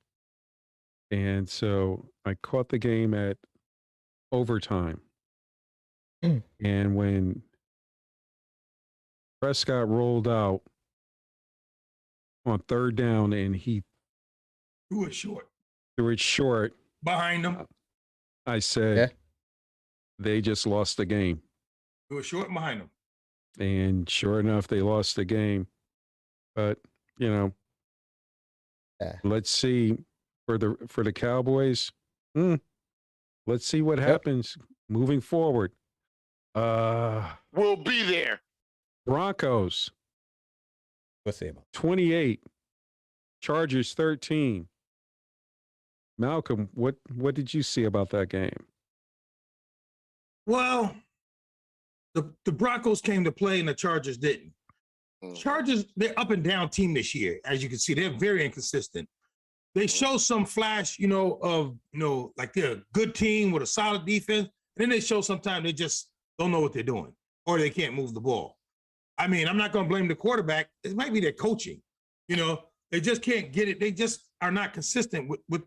And so I caught the game at overtime. Mm. And when Prescott rolled out on third down and he Who is short? threw it short, Behind them. I said, Yeah. they just lost the game. Who is short and behind them. And sure enough, they lost the game. But, you know, Yeah. let's see for the Cowboys. Let's see what happens moving forward. We'll be there. Broncos What's it about? 28, Chargers 13. Malcolm, what did you see about that game? Well, the Broncos came to play and the Chargers didn't. Chargers, they're up and down team this year. As you can see, they're very inconsistent. They show some flash, like they're a good team with a solid defense. And then they show sometimes they just don't know what they're doing or they can't move the ball. I mean, I'm not going to blame the quarterback. It might be their coaching. They just can't get it. They just are not consistent with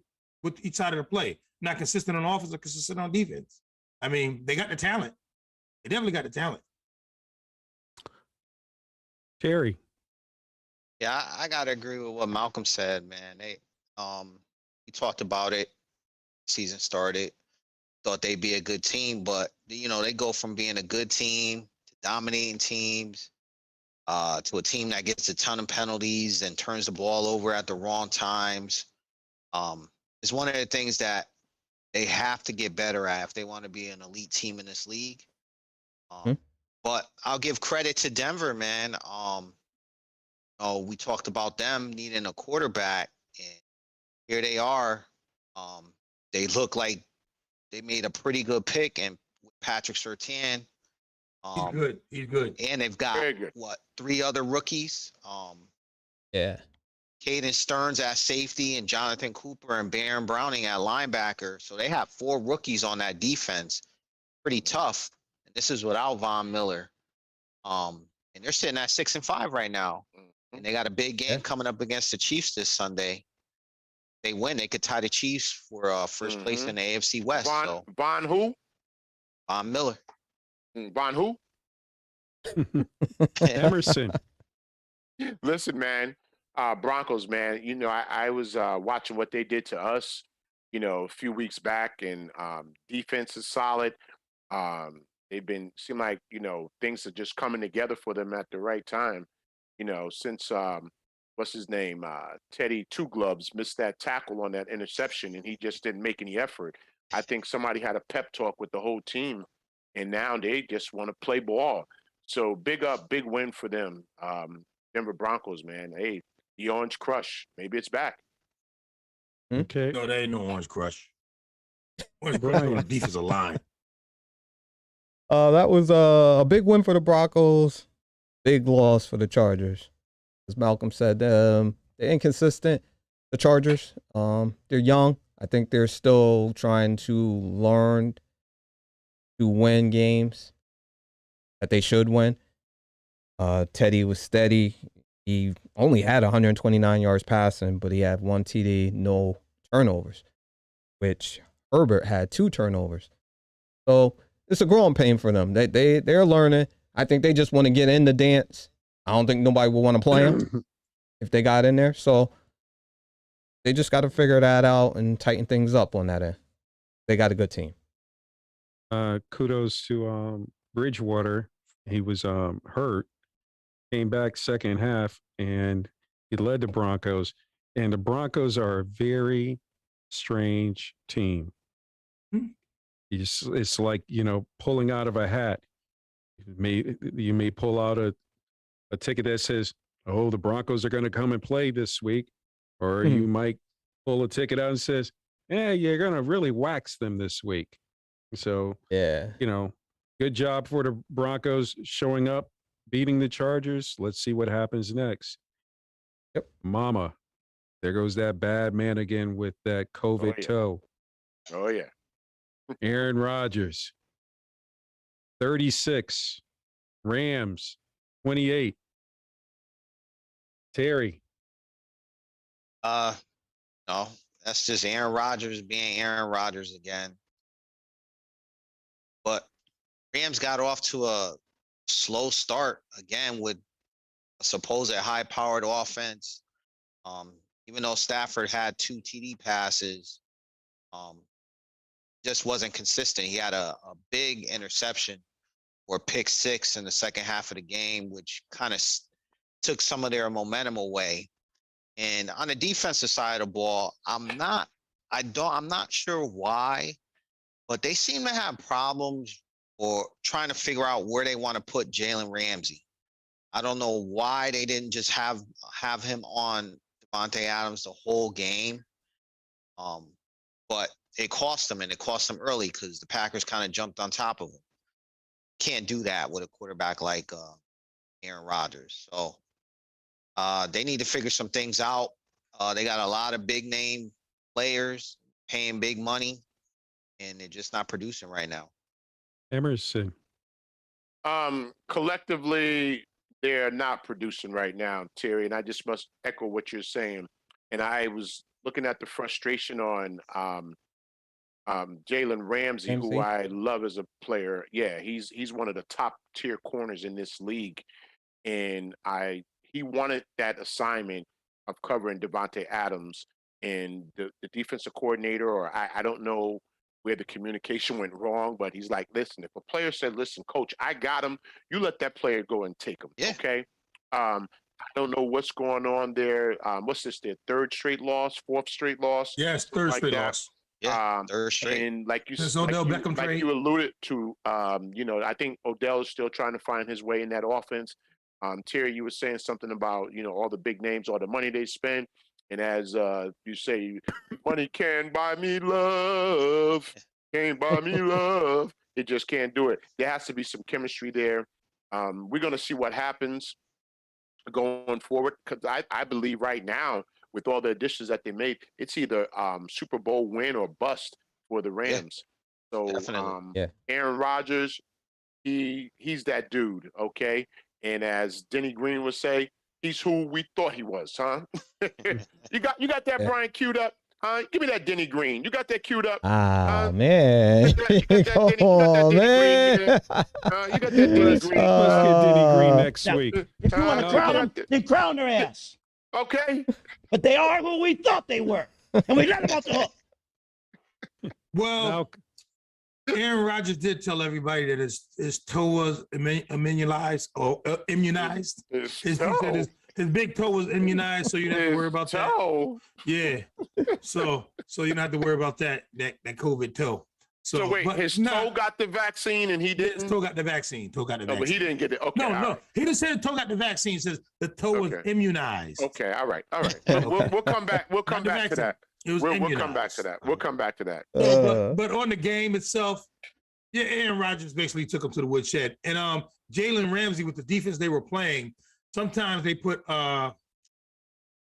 each side of the play. Not consistent on offense or consistent on defense. I mean, they got the talent. They definitely got the talent. Terry. yeah, I gotta agree with what Malcolm said, man. We talked about it. Season started. Thought they'd be a good team, but they go from being a good team to dominating teams, to a team that gets a ton of penalties and turns the ball over at the wrong times. It's one of the things that they have to get better at if they want to be an elite team in this league. But I'll give credit to Denver, man. We talked about them needing a quarterback, and here they are. They look like they made a pretty good pick, and with Patrick Surtain. He's good. He's good. And they've got three other rookies. Yeah. Caden Stearns at safety and Jonathan Cooper and Baron Browning at linebacker. So they have 4 rookies on that defense. Pretty tough. And this is without Von Miller. And they're sitting at 6-5 right now. And they got a big game coming up against the Chiefs this Sunday. They win, they could tie the Chiefs for first place in the AFC West. Von who? Von Miller. Von who? Emerson. Listen, man. Broncos, man. I was watching what they did to us, a few weeks back, and defense is solid. Seem like things are just coming together for them at the right time. Since what's his name, Teddy Two Gloves missed that tackle on that interception, and he just didn't make any effort. I think somebody had a pep talk with the whole team, and now they just want to play ball. So big win for them. Denver Broncos, man. Hey, the Orange Crush, maybe it's back. Okay. No, there ain't no Orange Crush. Orange Crush on the defensive line. That was a big win for the Broncos, big loss for the Chargers. As Malcolm said, they they're inconsistent. The Chargers, they're young. I think they're still trying to learn to win games that they should win. Teddy was steady. He only had 129 yards passing, but he had 1 TD, no turnovers, which Herbert had 2 turnovers. So it's a growing pain for them. They're learning. I think they just want to get in the dance. I don't think nobody will want to play them if they got in there. So they just got to figure that out and tighten things up on that end. They got a good team. Kudos to Bridgewater. He was hurt, came back second half, and he led the Broncos. And the Broncos are a very strange team. It's like, pulling out of a hat. You may pull out a ticket that says, "Oh, the Broncos are going to come and play this week," or you might pull a ticket out and says, "Yeah, you're going to really wax them this week." So, yeah, good job for the Broncos showing up, beating the Chargers. Let's see what happens next. Yep. Mama, there goes that bad man again with that COVID toe. Oh, yeah. Aaron Rodgers, 36. Rams, 28. Terry. No, that's just Aaron Rodgers being Aaron Rodgers again. But Rams got off to a slow start again with a supposed high-powered offense. Even though Stafford had 2 TD passes, just wasn't consistent. He had a big interception or pick 6 in the second half of the game, which kind of took some of their momentum away. And on the defensive side of the ball, I'm not sure why, but they seem to have problems or trying to figure out where they want to put Jalen Ramsey. I don't know why they didn't just have him on Devontae Adams the whole game. But it cost them, and it cost them early because the Packers kind of jumped on top of them. Can't do that with a quarterback like Aaron Rodgers. So they need to figure some things out. They got a lot of big name players paying big money, and they're just not producing right now. Emerson. Collectively, they're not producing right now, Terry, and I just must echo what you're saying. And I was looking at the frustration on Jalen Ramsey, who I love as a player. Yeah, he's one of the top tier corners in this league, and he wanted that assignment of covering Devontae Adams, and the defensive coordinator, or I don't know where the communication went wrong, but he's like, listen, if a player said, listen, coach, I got him, you let that player go and take him. Yeah. Okay. I don't know what's going on there. What's this, their 4th straight loss? Yes, 3rd straight loss. Yeah, 3rd straight. And like you trade. you alluded to, I think Odell is still trying to find his way in that offense. Terry, you were saying something about, all the big names, all the money they spend. And as you say, money can buy me love, can't buy me love. It just can't do it. There has to be some chemistry there. We're going to see what happens going forward, because I believe right now, with all the additions that they made, it's either Super Bowl win or bust for the Rams. So Aaron Rodgers, he's that dude, okay? And as Denny Green would say, he's who we thought he was, huh? You got that Brian queued up? Give me that Denny Green. You got that queued up? Man. You got that Denny Let's Green. get Denny Green next week. If you want to crown them, then crown their ass. Okay. But they are who we thought they were. And we let them off the hook. Well, Aaron Rodgers did tell everybody that his toe was immunized. His big toe was immunized, so you don't have to worry about that. Yeah. So you don't have to worry about that COVID toe. So wait, his toe got the vaccine and he didn't? His toe got the vaccine. No, but he didn't get it. Okay. No. He didn't say the toe got the vaccine. He says the toe was immunized. Okay. All right. We'll come back. We'll come back to that. We'll come back to that. We'll come back to that. But on the game itself, yeah, Aaron Rodgers basically took him to the woodshed. And Jalen Ramsey, with the defense they were playing, sometimes they put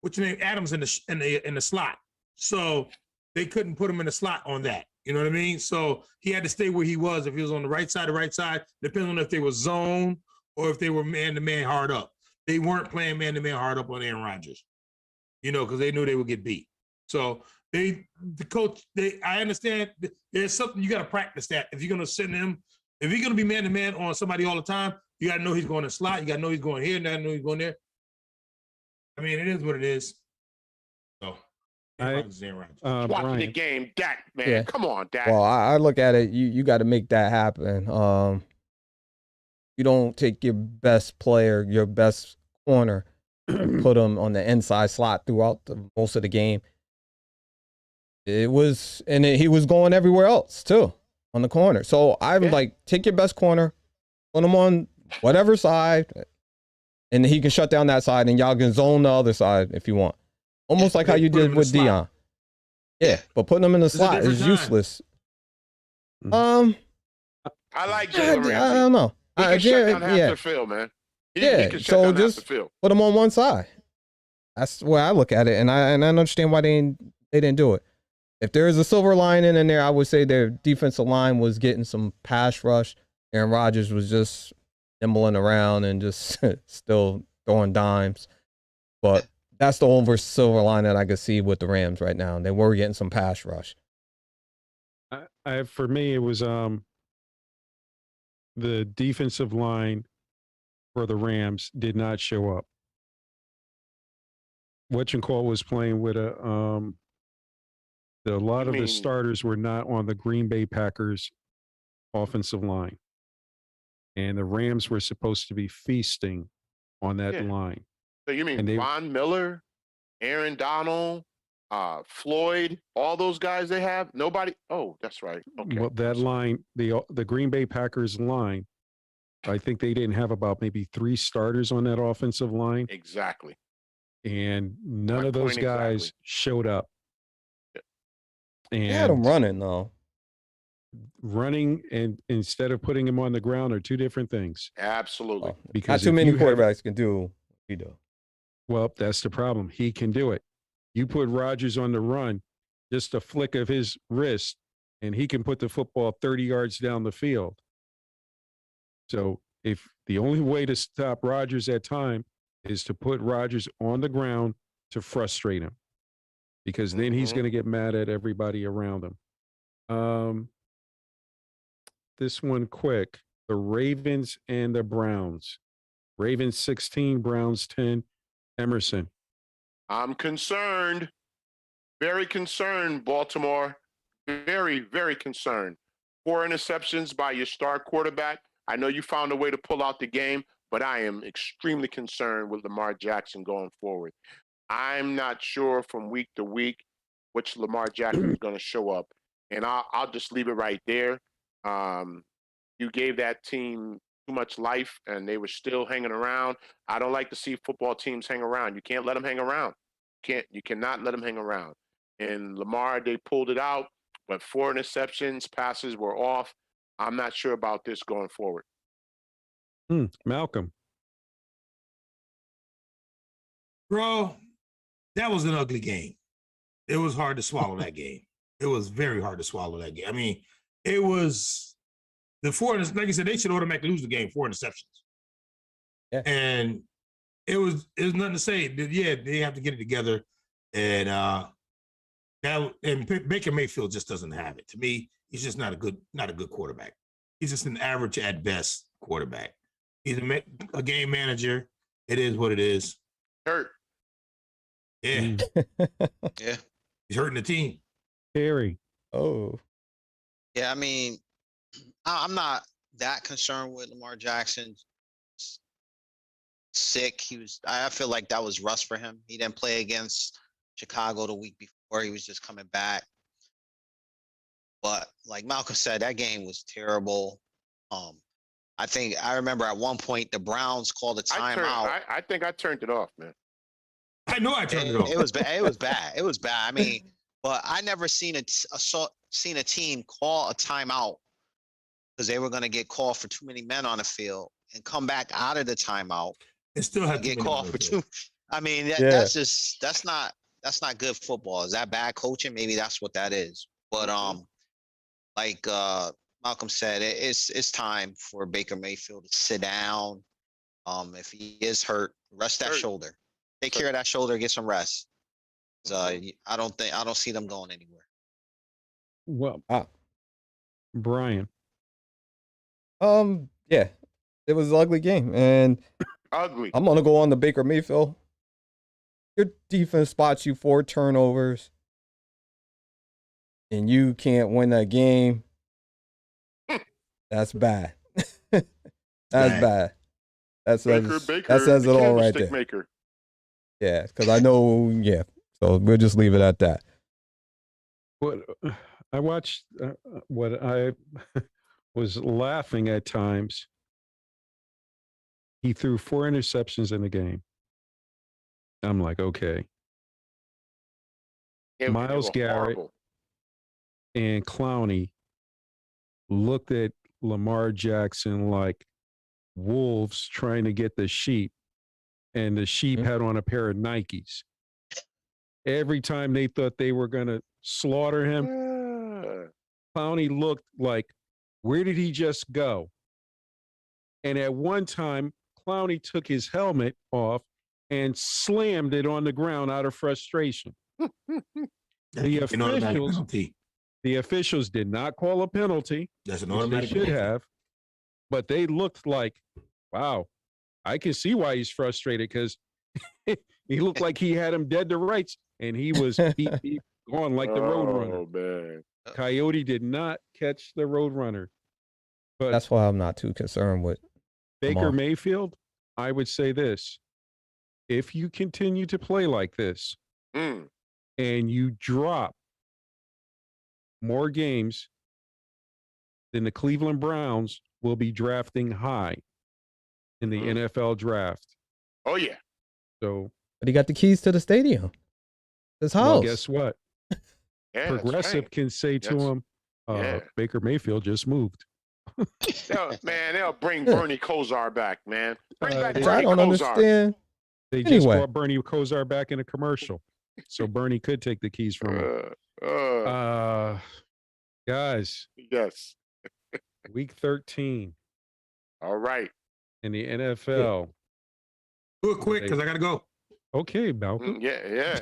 what's your name, Adams in the slot. So they couldn't put him in the slot on that. You know what I mean? So he had to stay where he was. If he was on the right side, depending on if they were zone or if they were man-to-man hard up. They weren't playing man-to-man hard up on Aaron Rodgers, because they knew they would get beat. So I understand there's something you got to practice that. If you're going to send him, if you're going to be man-to-man on somebody all the time, you got to know he's going to slot. You got to know he's going here, and you got to know he's going there. I mean, it is what it is. So, watching Brian, the game, Dak, man. Yeah. Come on, Dak. Well, I look at it. You got to make that happen. You don't take your best player, your best corner, put him on the inside slot throughout most of the game. He was going everywhere else too on the corner. So I would like take your best corner, put him on whatever side, and he can shut down that side, and y'all can zone the other side if you want. Almost like how you did with Dion. Yeah, but putting him in the slot is useless. I like Jalen Ramsey. I don't know. He can shut down half the field, man. He can shut down half the field. Put him on one side. That's the way I look at it, and I understand why they didn't do it. If there is a silver lining in there, I would say their defensive line was getting some pass rush. Aaron Rodgers was just nimbling around and just still throwing dimes. But that's the only silver line that I could see with the Rams right now. They were getting some pass rush. For me, it was the defensive line for the Rams did not show up. Whatchamacallit was playing with a lot of the starters were not on the Green Bay Packers offensive line. And the Rams were supposed to be feasting on that line. So you mean Von Miller, Aaron Donald, Floyd, all those guys they have? Nobody? Oh, that's right. Okay. Well, that line, the Green Bay Packers line, I think they didn't have about maybe 3 starters on that offensive line. Exactly. And none of those guys showed up. Yeah. And they had them running, though. Running and instead of putting him on the ground are two different things. Absolutely. Because not too many quarterbacks can do what he does. Well, that's the problem. He can do it. You put Rodgers on the run, just a flick of his wrist, and he can put the football 30 yards down the field. So if the only way to stop Rodgers at time is to put Rodgers on the ground to frustrate him, because then he's going to get mad at everybody around him. This one quick, the Ravens and the Browns. Ravens 16, Browns 10. Emerson. I'm concerned. Very concerned, Baltimore. Very, very concerned. 4 interceptions by your star quarterback. I know you found a way to pull out the game, but I am extremely concerned with Lamar Jackson going forward. I'm not sure from week to week which Lamar Jackson is going to show up. And I'll just leave it right there. You gave that team too much life, and they were still hanging around. I don't like to see football teams hang around. You can't let them hang around. You cannot let them hang around. And Lamar, they pulled it out, but 4 interceptions, passes were off. I'm not sure about this going forward. Malcolm. Bro, that was an ugly game. It was hard to swallow that game. It was very hard to swallow that game. I mean, it was the 4, like I said, they should automatically lose the game, 4 interceptions. Yeah. And there's nothing to say. Yeah, they have to get it together. And Baker Mayfield just doesn't have it. To me, he's just not a good quarterback. He's just an average at best quarterback. He's a game manager. It is what it is. Hurt. Yeah. Yeah. He's hurting the team. Harry. Oh. Yeah, I mean, I'm not that concerned with Lamar Jackson. Sick. I feel like that was rust for him. He didn't play against Chicago the week before. He was just coming back. But like Malcolm said, that game was terrible. I remember at one point the Browns called a timeout. I think I turned it off, man. I know I turned it off. It was bad. It was bad. It was bad. I mean, but I never seen a team call a timeout because they were going to get called for too many men on the field and come back out of the timeout and still have to get called for 2. I mean, Yeah. that's not good football. Is that bad coaching? Maybe that's what that is. But like Malcolm said, it's time for Baker Mayfield to sit down. If he is hurt, rest that shoulder. Take care of that shoulder. Get some rest. I don't see them going anywhere. Well, Ah. Brian, Yeah, it was an ugly game, and Ugly. I'm gonna go on the Baker Mayfield. Your defense spots you 4 turnovers, and you can't win that game. That's bad. That's bad. That says that says it the all right candlestick there. maker. Yeah, because I know. Yeah, so we'll just leave it at that. what I watched, what I was laughing at times. He threw 4 interceptions in the game. I'm like, okay. They Myles were Garrett horrible. and Clowney looked at Lamar Jackson like wolves trying to get the sheep, and the sheep had on a pair of Nikes. Every time they thought they were going to slaughter him, Clowney looked like, where did he just go? And at one time, Clowney took his helmet off and slammed it on the ground out of frustration. The An automatic officials, penalty. the officials did not call a penalty, That's an which they automatic should penalty. have, but they looked like, wow, I can see why he's frustrated, because he looked like he had him dead to rights, and he was beep, beep, going like the Roadrunner. Oh, man. Coyote did not catch the Roadrunner. But That's why I'm not too concerned with Baker Lamar. Mayfield, I would say this. If you continue to play like this Mm. and you drop more games, then the Cleveland Browns will be drafting high in the NFL draft. Oh, yeah. So, But he got the keys to the stadium. His house. well, guess what? Yeah, that's Progressive right. can say to Yes. him, Yeah. Baker Mayfield just moved. They'll bring Bernie Kosar back, man. Bring back Which Bernie I don't Kosar. understand. They just Anyway. brought Bernie Kosar back in a commercial. So Bernie could take the keys from him. Guys, Yes. week 13 All right. in the NFL. Do it quick because I got to go. Okay, Malcolm. Yeah.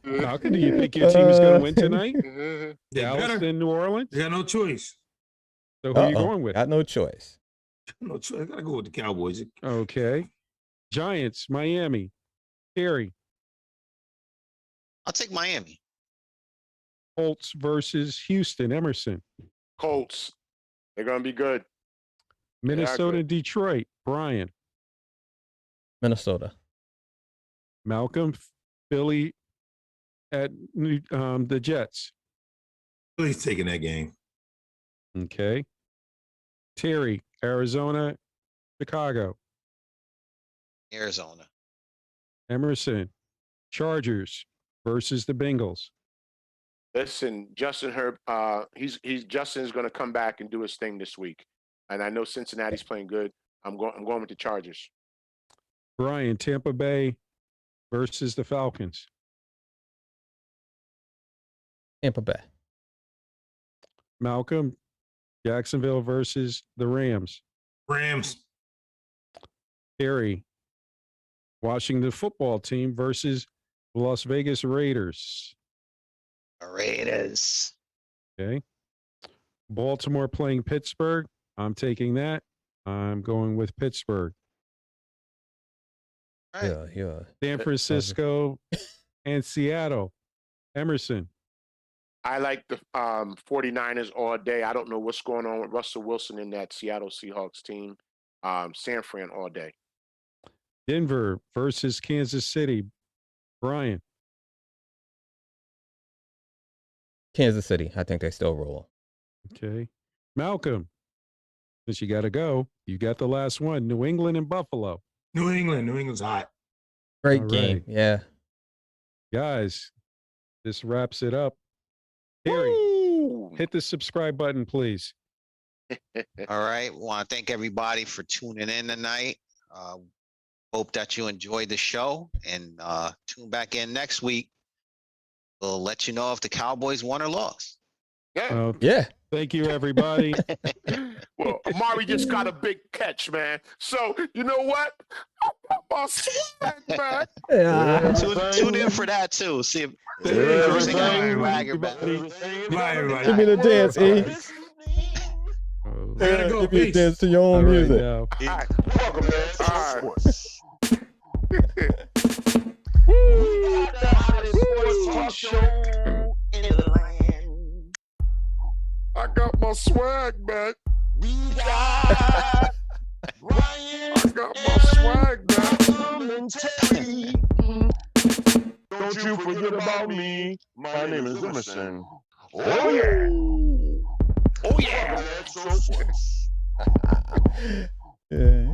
Malcolm, do you think your team is going to win tonight? They Dallas better. and New Orleans? They got no choice. So who are you going with? Got no choice. No choice. I got to go with the Cowboys. Okay. Giants, Miami. Terry, I'll take Miami. Colts versus Houston, Emerson. Colts. They're going to be good. Minnesota, Detroit, Brian. Minnesota. Malcolm, Philly at the Jets. Philly's taking that game. Okay. Terry, Arizona, Chicago. Arizona. Emerson, Chargers versus the Bengals. Listen, Justin Justin's going to come back and do his thing this week. And I know Cincinnati's playing good. I'm going with the Chargers. Brian, Tampa Bay versus the Falcons. Tampa Bay. Malcolm, Jacksonville versus the Rams. Rams. Terry, Washington football team versus the Las Vegas Raiders. Raiders. Okay. Baltimore playing Pittsburgh. I'm taking that. I'm going with Pittsburgh. All right. Yeah. San Francisco and Seattle. Emerson. I like the 49ers all day. I don't know what's going on with Russell Wilson in that Seattle Seahawks team. San Fran all day. Denver versus Kansas City. Brian. Kansas City. I think they still roll. Okay. Malcolm. Since you got to go, you got the last one. New England and Buffalo. New England. New England's hot. Great All game. right. Yeah. Guys, this wraps it up. Terry, hit the subscribe button, please. All right. Want to thank everybody for tuning in tonight. Hope that you enjoyed the show, and tune back in next week. We'll let you know if the Cowboys won or lost. Yeah. Yeah. Thank you, everybody. Well, Amari just got a big catch, man. So, you know what? I got my swag back. Yeah. Tune in for that, too. See if Everything. Bye, everybody. Give me the dance, E. Oh, I gotta go. Give me the Peace. dance to your all own right, music. now. Welcome, man. All right. I got my swag back. I got my swag back. Don't you forget about me. My name is Emerson. Oh yeah. Oh yeah. Yeah.